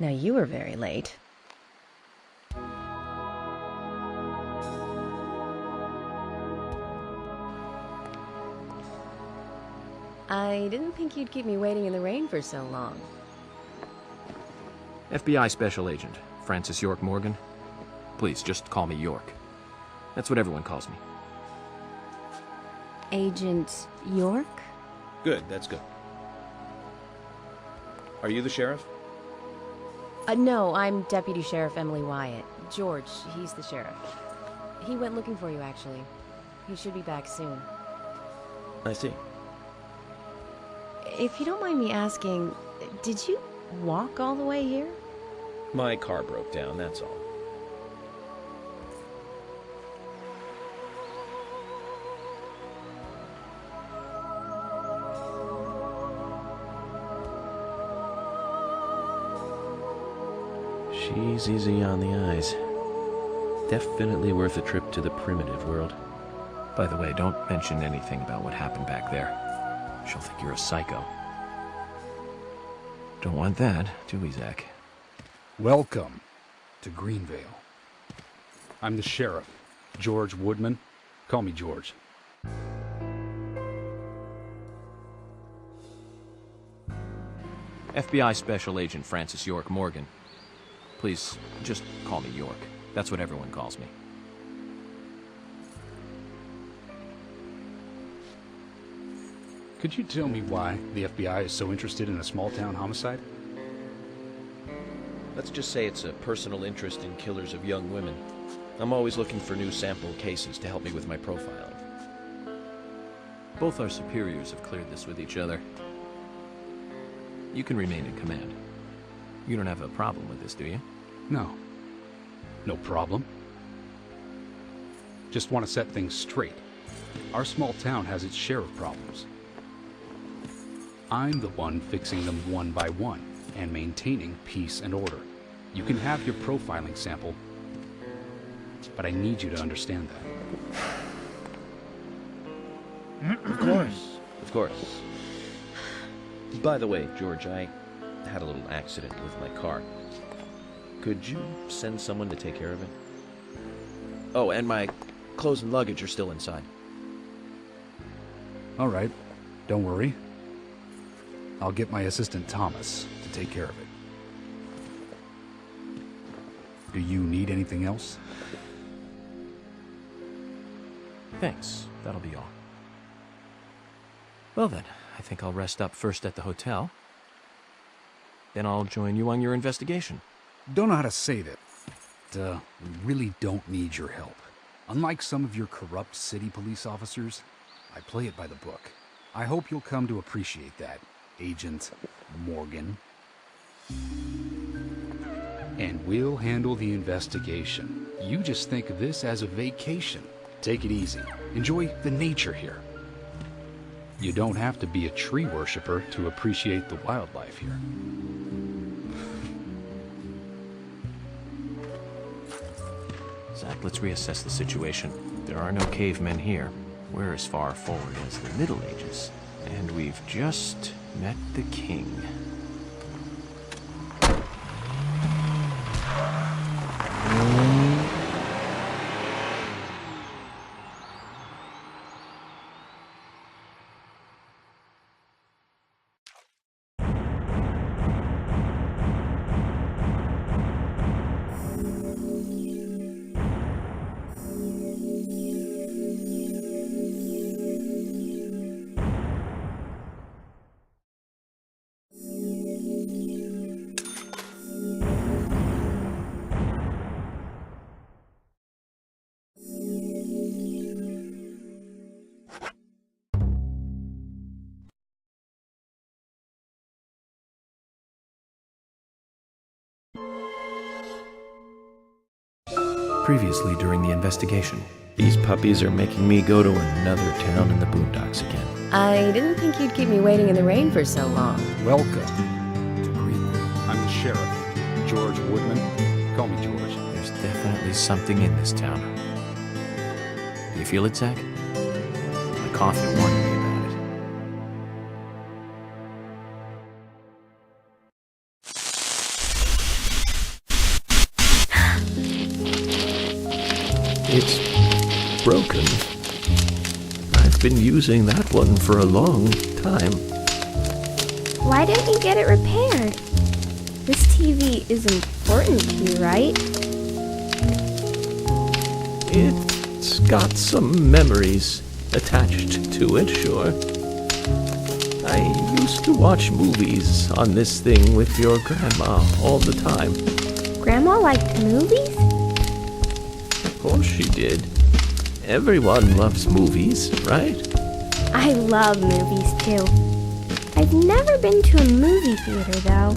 Now you were very late. I didn't think you'd keep me waiting in the rain for so long. FBI Special Agent, Francis York Morgan. Please, just call me York. That's what everyone calls me. Agent York? Good, that's good. Are you the sheriff? No, I'm Deputy Sheriff Emily Wyatt. George, he's the sheriff. He went looking for you, actually. He should be back soon. I see. If you don't mind me asking, did you walk all the way here? My car broke down, that's all. She's easy on the eyes. Definitely worth a trip to the primitive world. By the way, don't mention anything about what happened back there. She'll think you're a psycho. Don't want that, do we, Zach? Welcome to Greenvale. I'm the sheriff, George Woodman. Call me George. FBI Special Agent Francis York Morgan. Please, just call me York. That's what everyone calls me. Could you tell me why the FBI is so interested in a small-town homicide? Let's just say it's a personal interest in killers of young women. I'm always looking for new sample cases to help me with my profiling. Both our superiors have cleared this with each other. You can remain in command. You don't have a problem with this, do you? No. No problem. Just want to set things straight. Our small town has its share of problems. I'm the one fixing them one by one and maintaining peace and order. You can have your profiling sample, but I need you to understand that. Of course. Of course. By the way, George, I had a little accident with my car. Could you send someone to take care of it? Oh, and my clothes and luggage are still inside. All right. Don't worry. I'll get my assistant Thomas to take care of it. Do you need anything else? Thanks. That'll be all. Well then, I think I'll rest up first at the hotel. Then I'll join you on your investigation. Don't know how to say that. We really don't need your help. Unlike some of your corrupt city police officers, I play it by the book. I hope you'll come to appreciate that, Agent Morgan. And we'll handle the investigation. You just think of this as a vacation. Take it easy. Enjoy the nature here. You don't have to be a tree worshiper to appreciate the wildlife here. Zach, let's reassess the situation. There are no cavemen here. We're as far forward as the Middle Ages. And we've just met the king. Previously during the investigation. These puppies are making me go to another town in the boondocks again. I didn't think you'd keep me waiting in the rain for so long. Welcome to Greenville. I'm the sheriff, George Woodman. Call me George. There's definitely something in this town. You feel it, Zach? My coffee warned me about it. It's broken. I've been using that one for a long time. Why don't you get it repaired? This TV is important to you, right? It's got some memories attached to it, sure. I used to watch movies on this thing with your grandma all the time. Grandma liked movies? Of course she did. Everyone loves movies, right? I love movies too. I've never been to a movie theater though.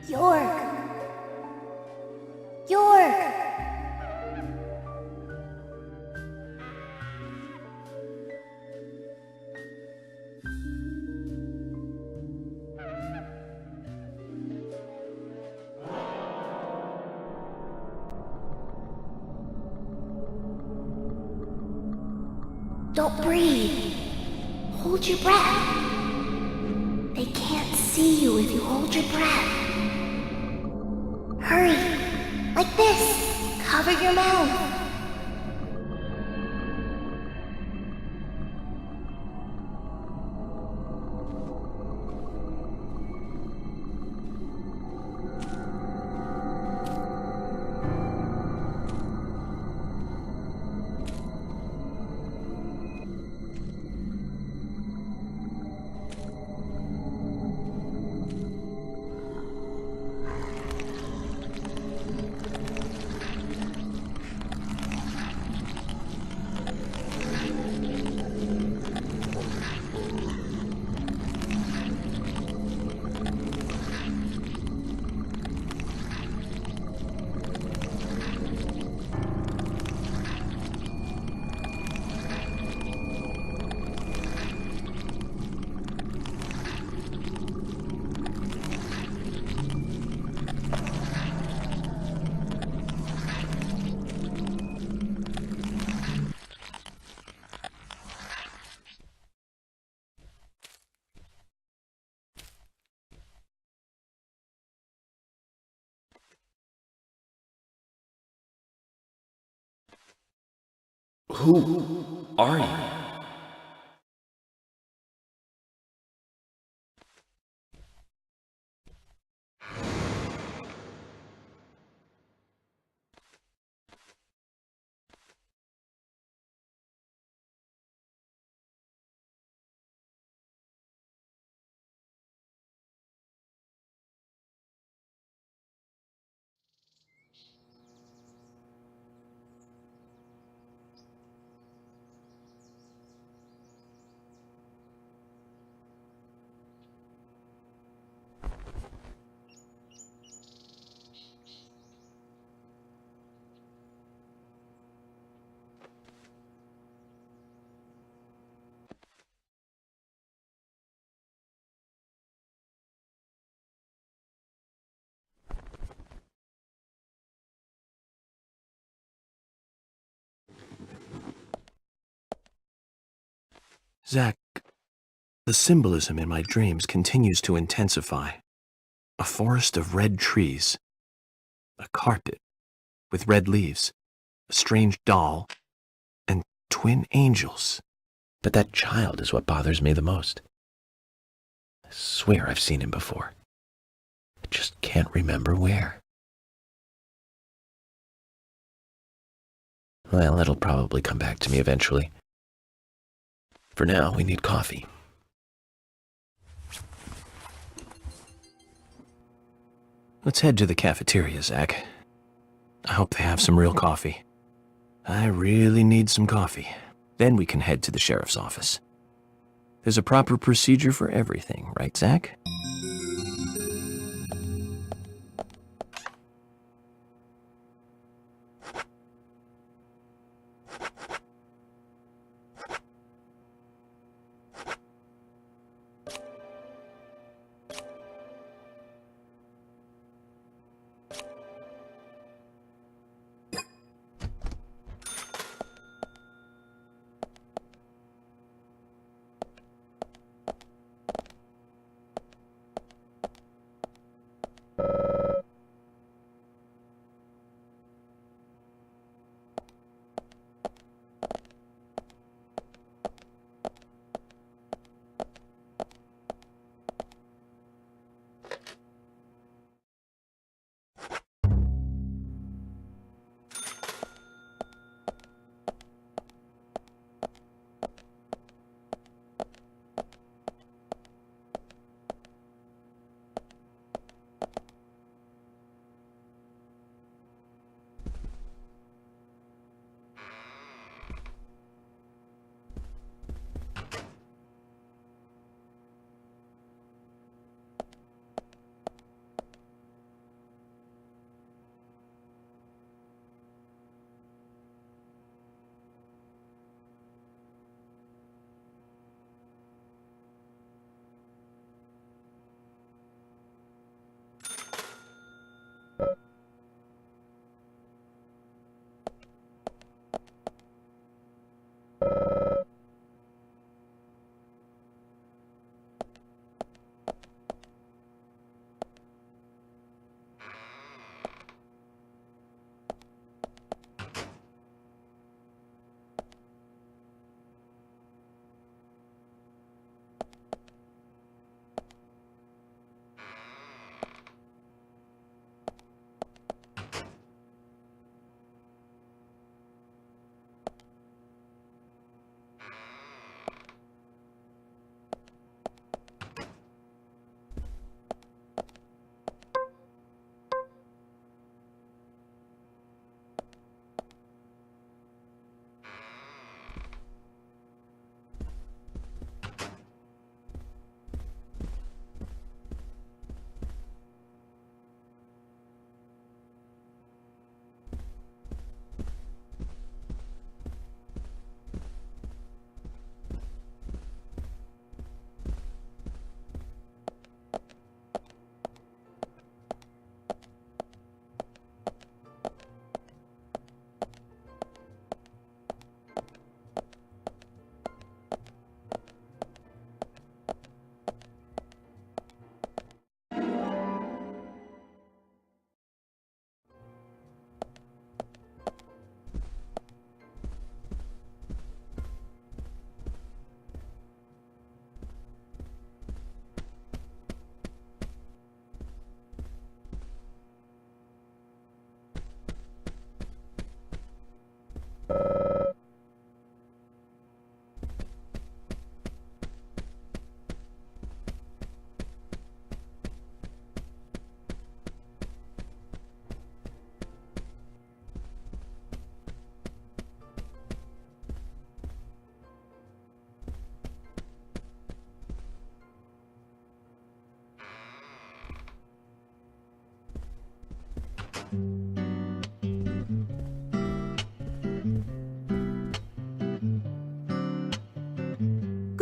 York! York! Don't breathe. Hold your breath. They can't see you if you hold your breath. Hurry! Like this! Cover your mouth! Who are you? Zach, the symbolism in my dreams continues to intensify. A forest of red trees, a carpet with red leaves, a strange doll, and twin angels. But that child is what bothers me the most. I swear I've seen him before. just can't remember where. Well, it'll probably come back to me eventually. For now, we need coffee. Let's head to the cafeteria, Zach. I hope they have some real coffee. I really need some coffee. Then we can head to the sheriff's office. There's a proper procedure for everything, right, Zach?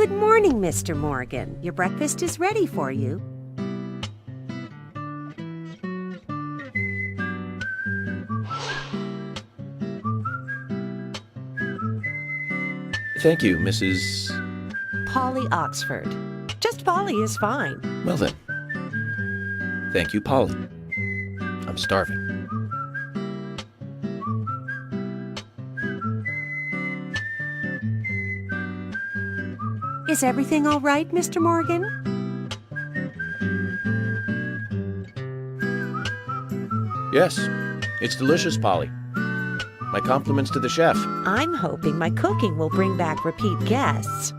Good morning, Mr. Morgan. Your breakfast is ready for you. Thank you, Mrs. Polly Oxford. Just Polly is fine. Well then. Thank you, Polly. I'm starving. Is everything all right, Mr. Morgan? Yes, it's delicious, Polly. My compliments to the chef. I'm hoping my cooking will bring back repeat guests.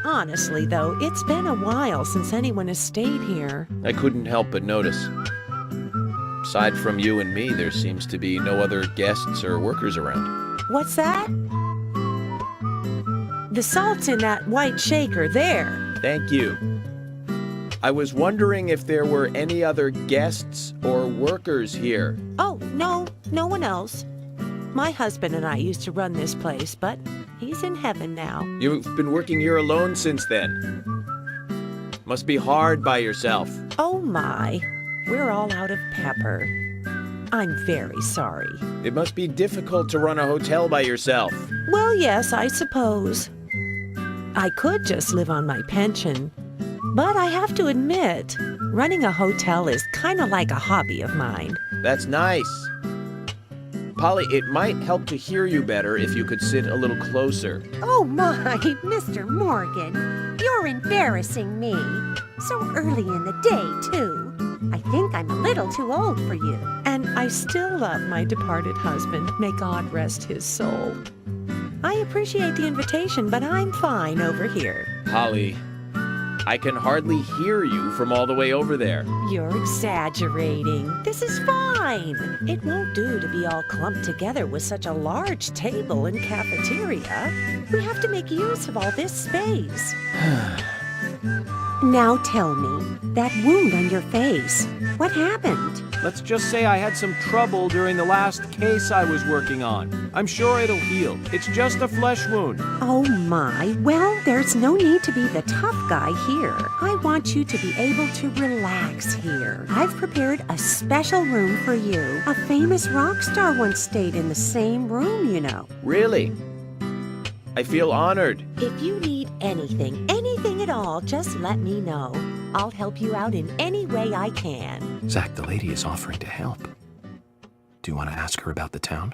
Honestly, though, it's been a while since anyone has stayed here. I couldn't help but notice. Aside from you and me, there seems to be no other guests or workers around. What's that? The salt's in that white shaker there. Thank you. I was wondering if there were any other guests or workers here. Oh, no one else. My husband and I used to run this place, but he's in heaven now. You've been working here alone since then. Must be hard by yourself. Oh my, we're all out of pepper. I'm very sorry. It must be difficult to run a hotel by yourself. Well, yes, I suppose. I could just live on my pension. But I have to admit, running a hotel is kind of like a hobby of mine. That's nice. Polly, it might help to hear you better if you could sit a little closer. Oh my, Mr. Morgan, you're embarrassing me. So early in the day, too. I think I'm a little too old for you. And I still love my departed husband. May God rest his soul. I appreciate the invitation, but I'm fine over here. Polly, I can hardly hear you from all the way over there. You're exaggerating. This is fine. It won't do to be all clumped together with such a large table and cafeteria. We have to make use of all this space. Now tell me, that wound on your face, what happened? Let's just say I had some trouble during the last case I was working on. I'm sure it'll heal. It's just a flesh wound. Oh my, well, there's no need to be the tough guy here. I want you to be able to relax here. I've prepared a special room for you. A famous rock star once stayed in the same room, you know. Really? I feel honored. If you need anything at all, just let me know. I'll help you out in any way I can. Zach, the lady is offering to help. Do you want to ask her about the town?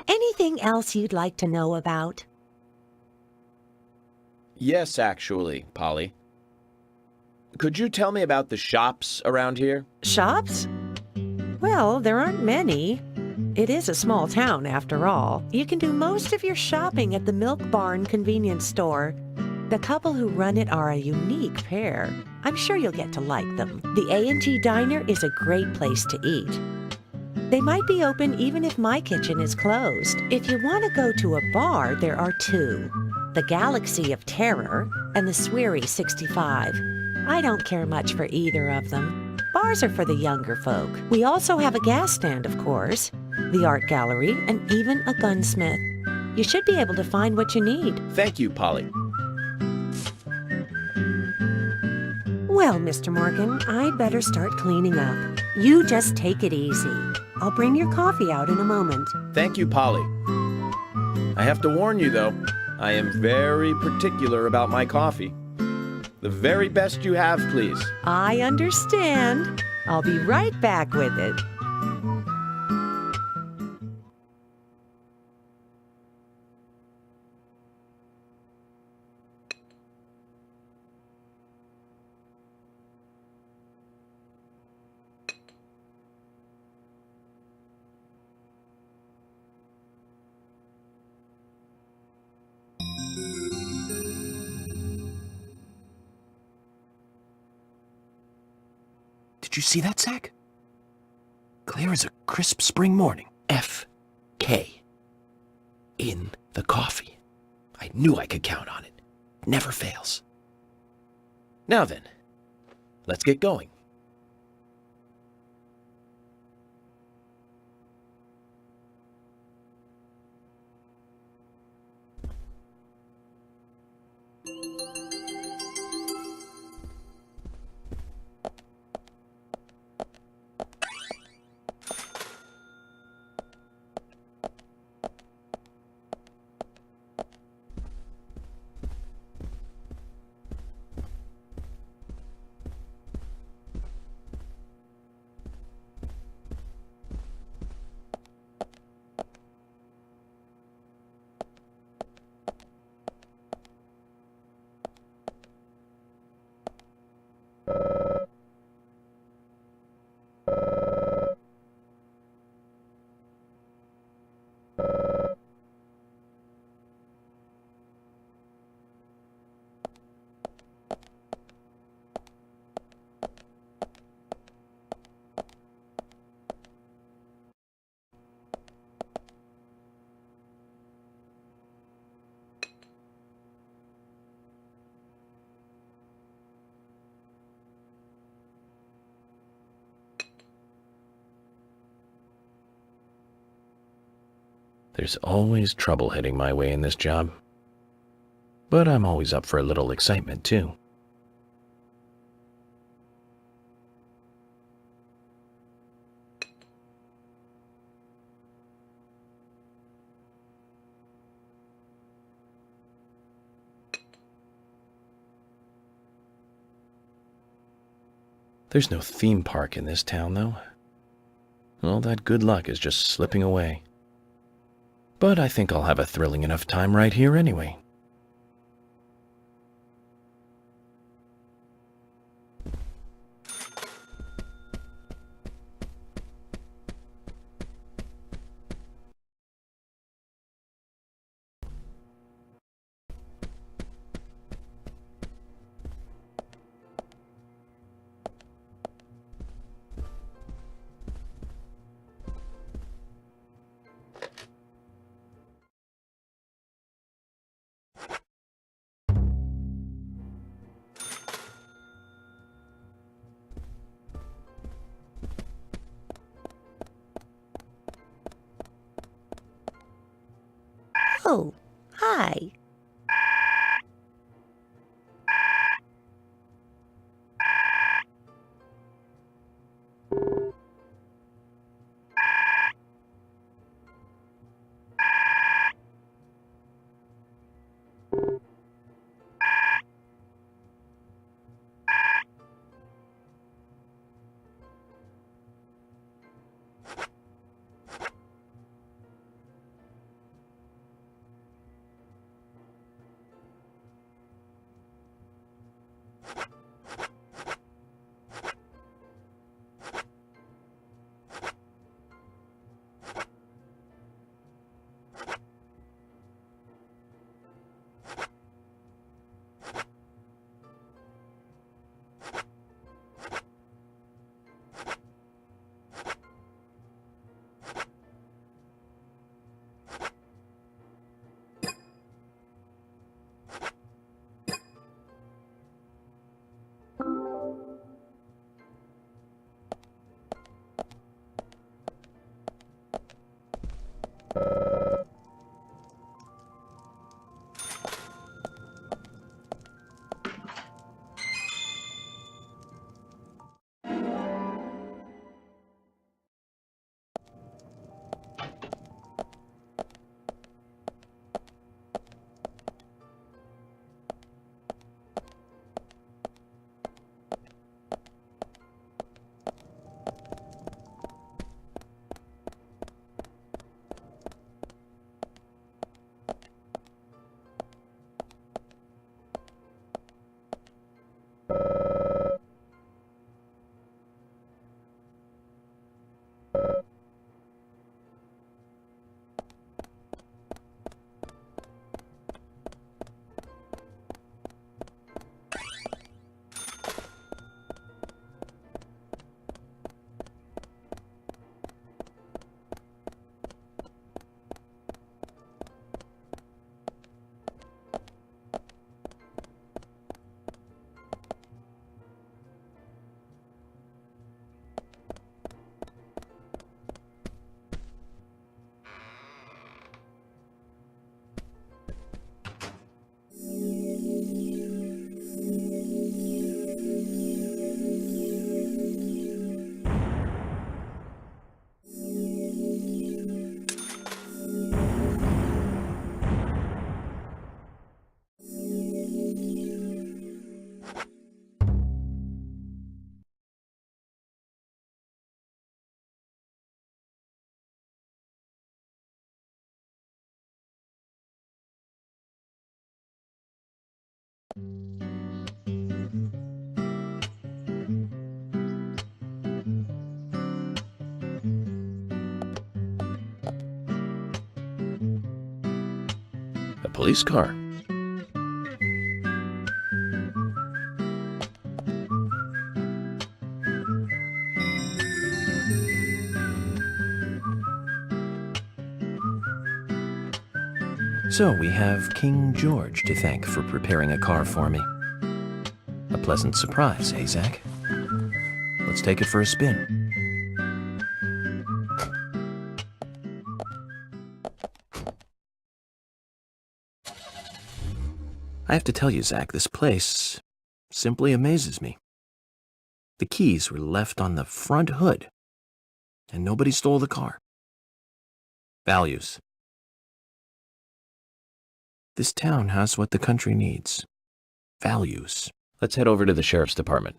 Anything else you'd like to know about? Yes, actually, Polly. Could you tell me about the shops around here? Shops? Well, there aren't many. It is a small town, after all. You can do most of your shopping at the Milk Barn convenience store. The couple who run it are a unique pair. I'm sure you'll get to like them. The A&G Diner is a great place to eat. They might be open even if my kitchen is closed. If you want to go to a bar, there are two. The Galaxy of Terror and the Swery 65. I don't care much for either of them. Bars are for the younger folk. We also have a gas stand, of course, the art gallery, and even a gunsmith. You should be able to find what you need. Thank you, Polly. Well, Mr. Morgan, I'd better start cleaning up. You just take it easy. I'll bring your coffee out in a moment. Thank you, Polly. I have to warn you, though, I am very particular about my coffee. The very best you have, please. I understand. I'll be right back with it. Did you see that, Zach? Clear as a crisp spring morning. F.K. in the coffee. I knew I could count on it. Never fails. Now then, let's get going. There's always trouble heading my way in this job. But I'm always up for a little excitement, too. There's no theme park in this town, though. All that good luck is just slipping away. But I think I'll have a thrilling enough time right here anyway. Oh, hi. A police car. So we have King George to thank for preparing a car for me. A pleasant surprise, eh, Zach? Let's take it for a spin. I have to tell you, Zach, this place simply amazes me. The keys were left on the front hood, and nobody stole the car. Values. This town has what the country needs. Values. Let's head over to the sheriff's department.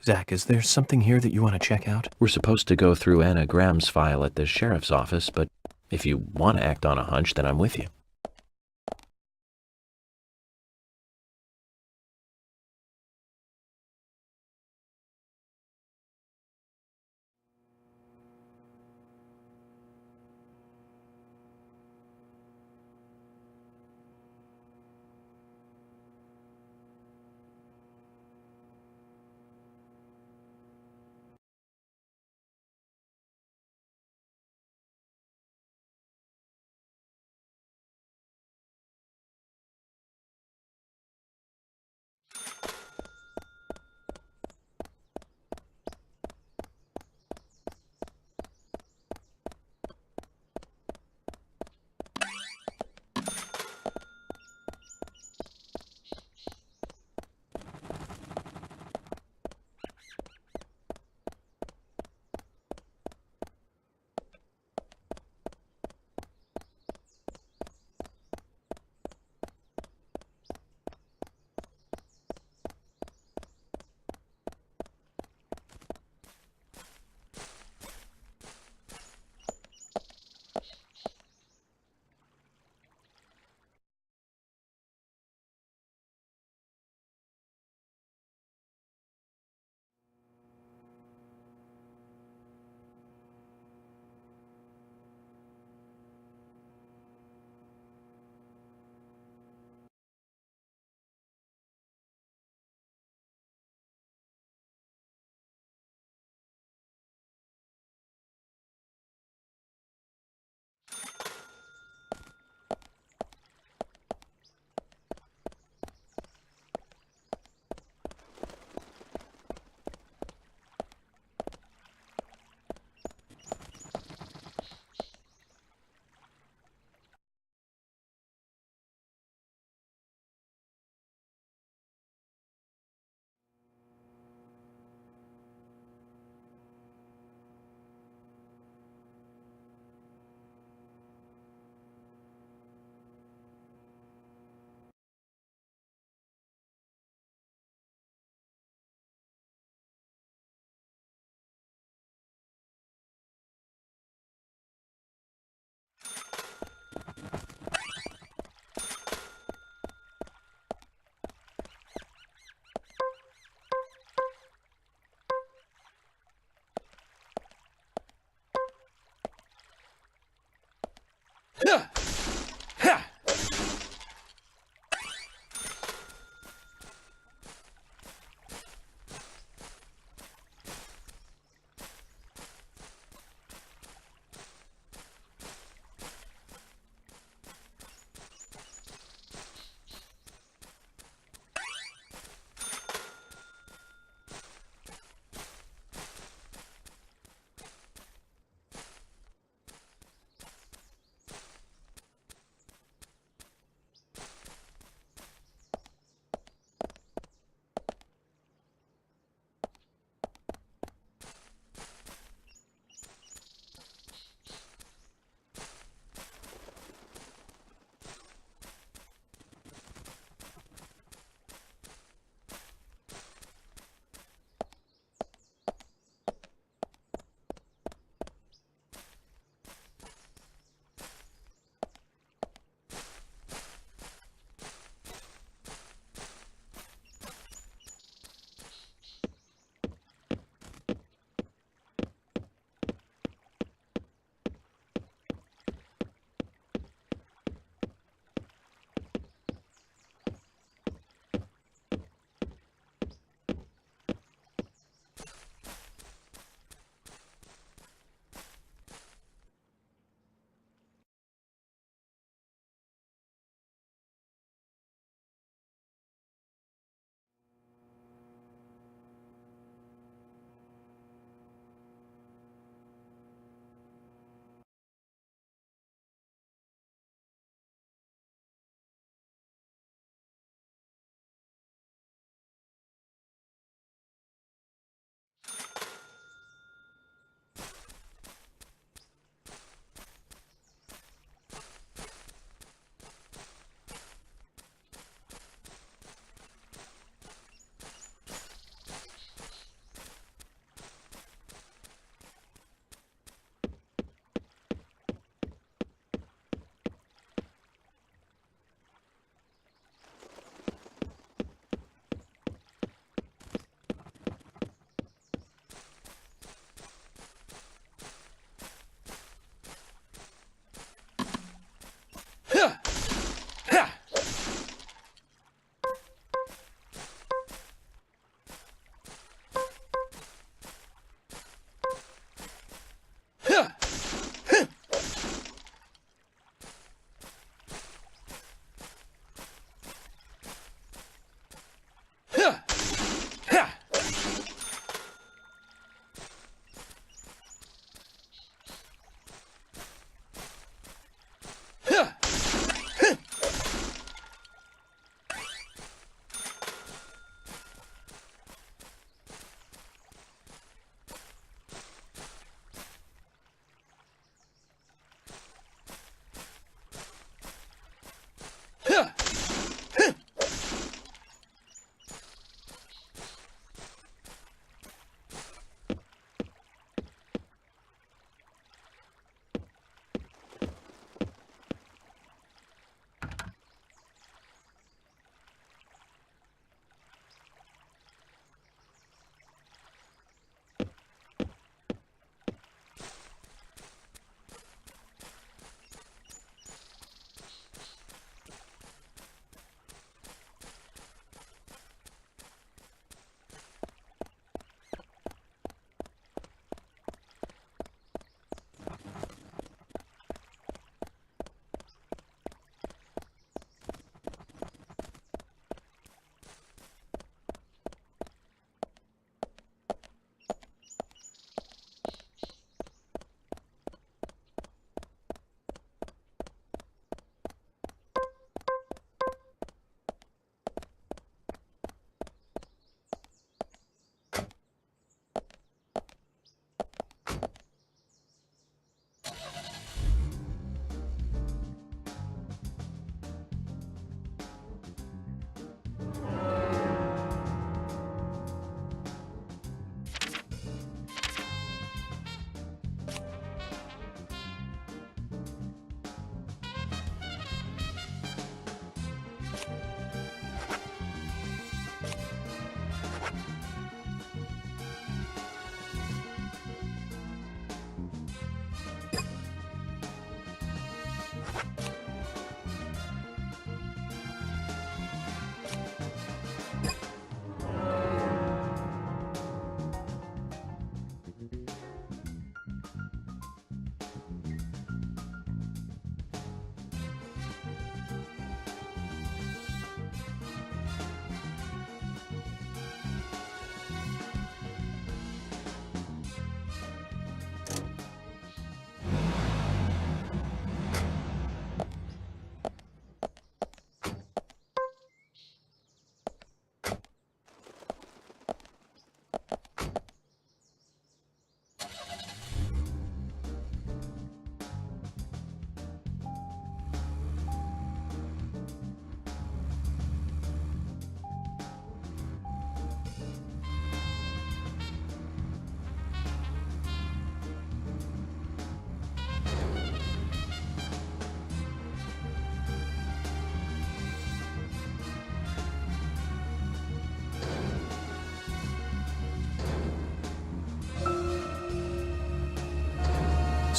Zach, is there something here that you want to check out? We're supposed to go through Anna Graham's file at the sheriff's office, but if you want to act on a hunch, then I'm with you.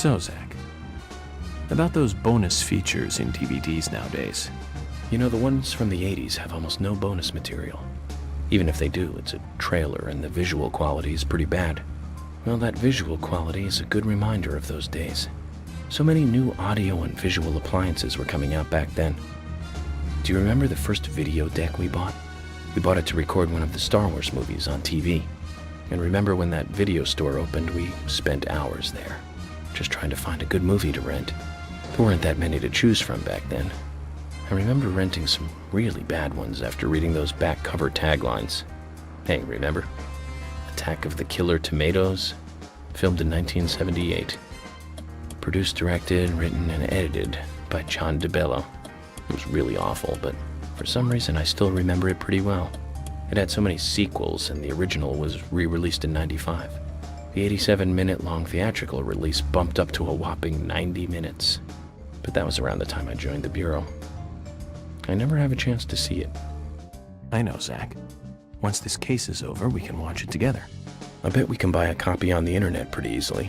So, Zach, about those bonus features in DVDs nowadays. You know, the ones from the 80s have almost no bonus material. Even if they do, it's a trailer and the visual quality is pretty bad. Well, that visual quality is a good reminder of those days. So many new audio and visual appliances were coming out back then. Do you remember the first video deck we bought? We bought it to record one of the Star Wars movies on TV. And remember when that video store opened, we spent hours there, just trying to find a good movie to rent. There weren't that many to choose from back then. I remember renting some really bad ones after reading those back cover taglines. Hey, remember? Attack of the Killer Tomatoes, filmed in 1978. Produced, directed, written, and edited by John DeBello. It was really awful, but for some reason I still remember it pretty well. It had so many sequels, and the original was re-released in '95. The 87-minute long theatrical release bumped up to a whopping 90 minutes. But that was around the time I joined the Bureau. I never have a chance to see it. I know, Zach. Once this case is over, we can watch it together. I bet we can buy a copy on the internet pretty easily.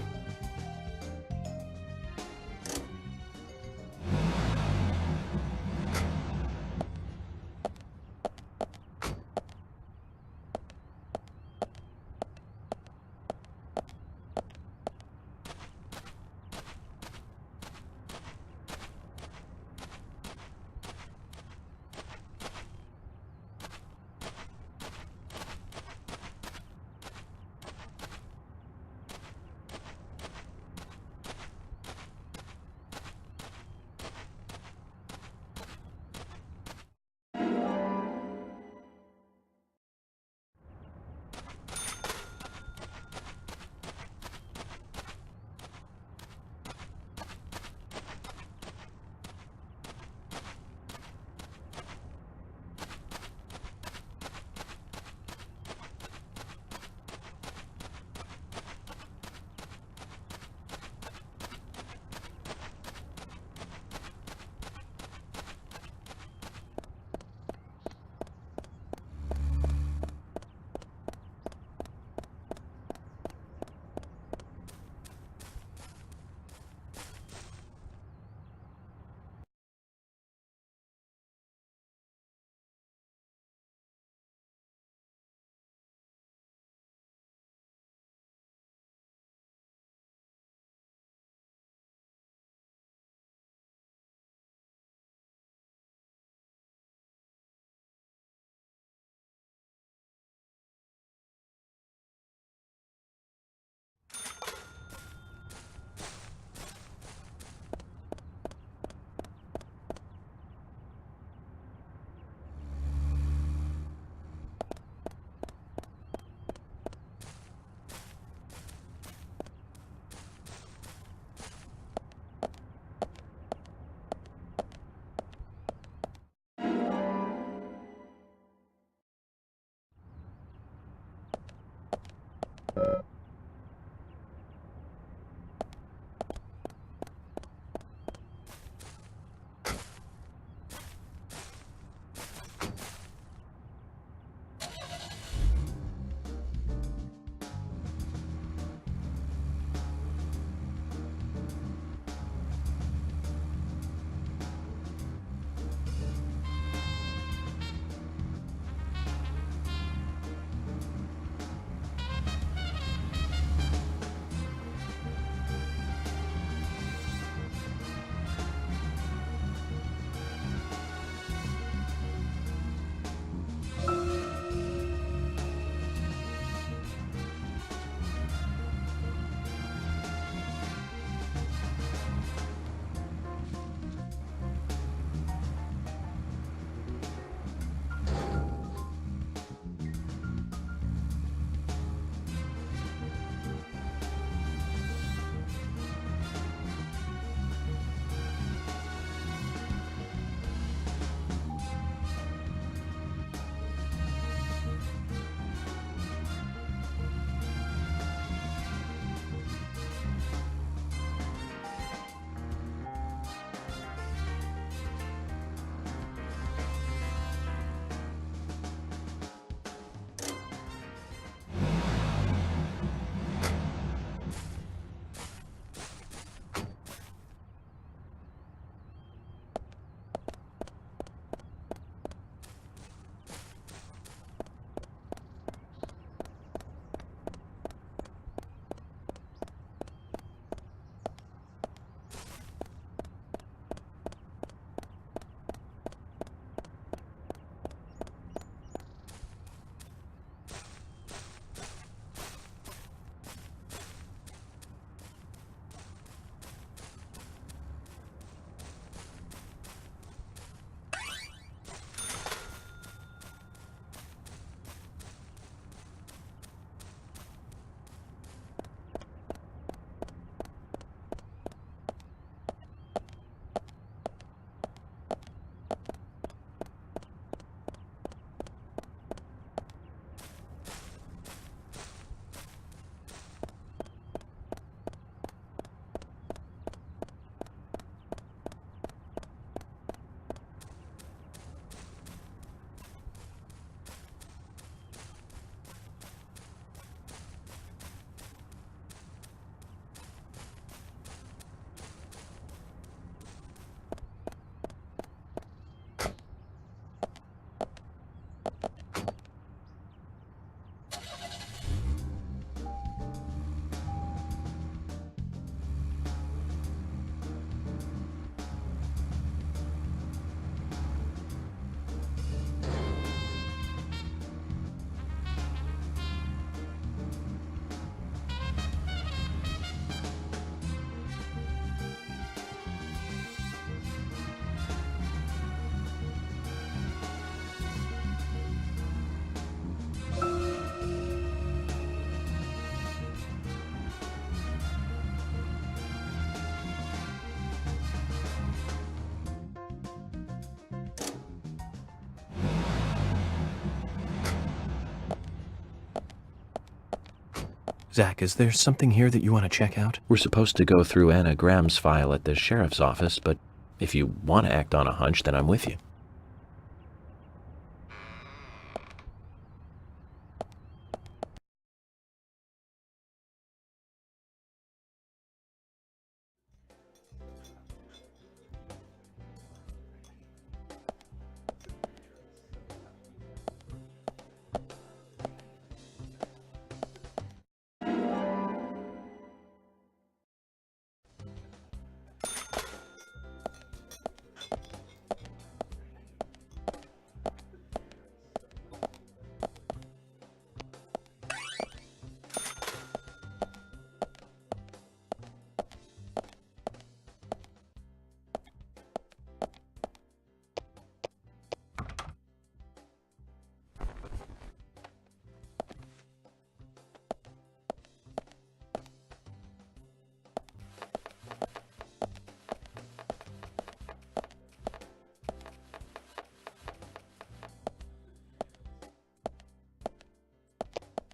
Zach, is there something here that you want to check out? We're supposed to go through Anna Graham's file at the sheriff's office, but if you want to act on a hunch, then I'm with you.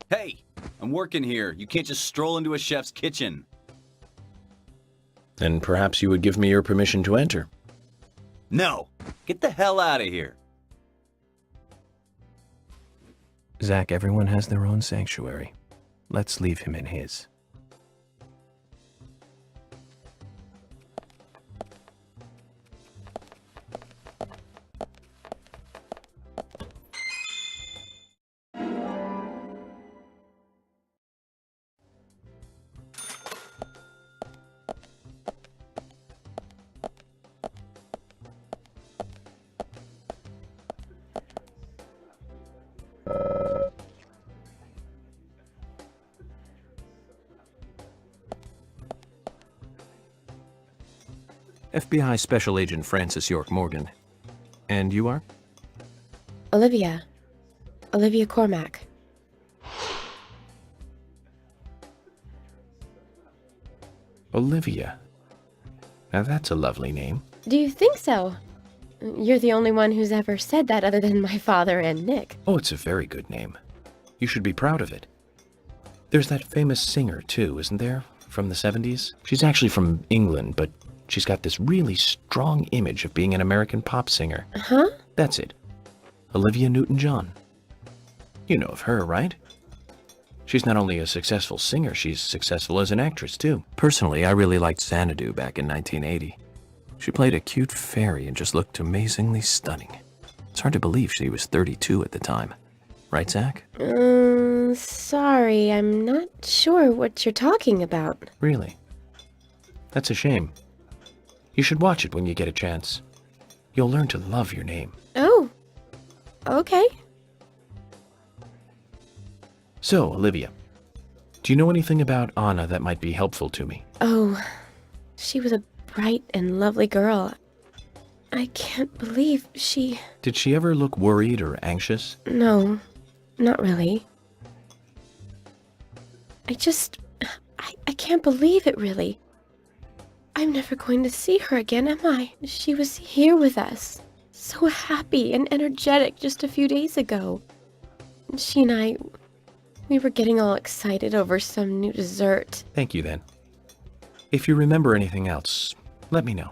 Hey, I'm working here. You can't just stroll into a chef's kitchen. And perhaps you would give me your permission to enter. No, get the hell out of here. Zach, everyone has their own sanctuary. Let's leave him in his. FBI Special Agent Francis York Morgan. And you are? Olivia. Olivia Cormack. Olivia. Now that's a lovely name. Do you think so? You're the only one who's ever said that other than my father and Nick. Oh, it's a very good name. You should be proud of it. There's that famous singer, too, isn't there? From the 70s? She's actually from England, but she's got this really strong image of being an American pop singer. Huh? That's it. Olivia Newton-John. You know of her, right? She's not only a successful singer, she's successful as an actress, too. Personally, I really liked Xanadu back in 1980. She played a cute fairy and just looked amazingly stunning. It's hard to believe she was 32 at the time. Right, Zach? Sorry, I'm not sure what you're talking about. Really? That's a shame. You should watch it when you get a chance. You'll learn to love your name. Oh, okay. So, Olivia, do you know anything about Anna that might be helpful to me? Oh, she was a bright and lovely girl. I can't believe she... Did she ever look worried or anxious? No, not really. I can't believe it, really. I'm never going to see her again, am I? She was here with us, so happy and energetic just a few days ago. She and I, we were getting all excited over some new dessert. Thank you, then. If you remember anything else, let me know.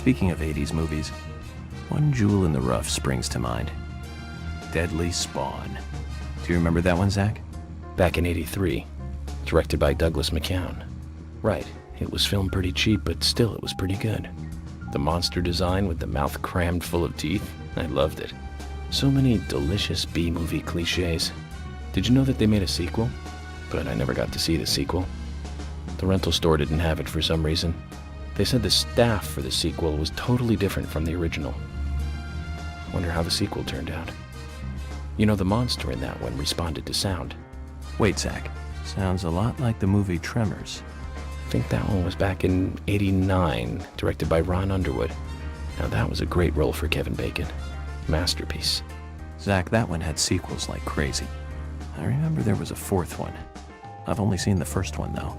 Speaking of 80s movies, one jewel in the rough springs to mind. Deadly Spawn. Do you remember that one, Zach? Back in '83, directed by Douglas McCown. Right, it was filmed pretty cheap, but still it was pretty good. The monster design with the mouth crammed full of teeth, I loved it. So many delicious B-movie cliches. Did you know that they made a sequel? But I never got to see the sequel. The rental store didn't have it for some reason. They said the staff for the sequel was totally different from the original. Wonder how the sequel turned out. You know, the monster in that one responded to sound. Wait, Zach. Sounds a lot like the movie Tremors. I think that one was back in '89, directed by Ron Underwood. Now that was a great role for Kevin Bacon. Masterpiece. Zach, that one had sequels like crazy. I remember there was a fourth one. I've only seen the first one, though.